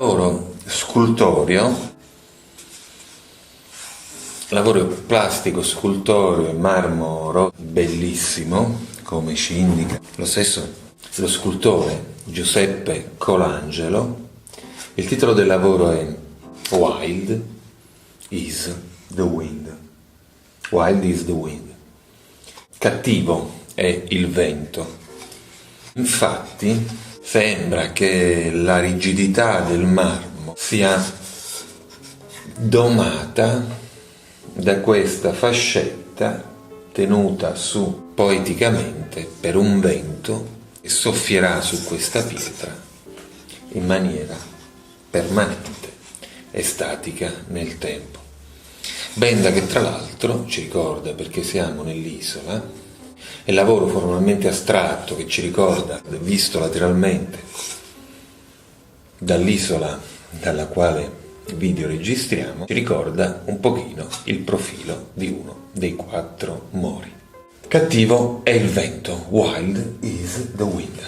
Lavoro scultoreo, lavoro plastico, scultoreo e marmoro, bellissimo, come ci indica lo stesso lo scultore Giuseppe Colangelo. Il titolo del lavoro è Wild is the Wind. Wild is the Wind. Cattivo è il vento. Infatti sembra che la rigidità del marmo sia domata da questa fascetta tenuta su poeticamente per un vento che soffierà su questa pietra in maniera permanente e statica nel tempo. Benda che tra l'altro ci ricorda, perché siamo nell'isola, è il lavoro formalmente astratto che ci ricorda, visto lateralmente dall'isola dalla quale video registriamo, ci ricorda un pochino il profilo di uno dei 4 mori. Cattivo è il vento, wild is the wind.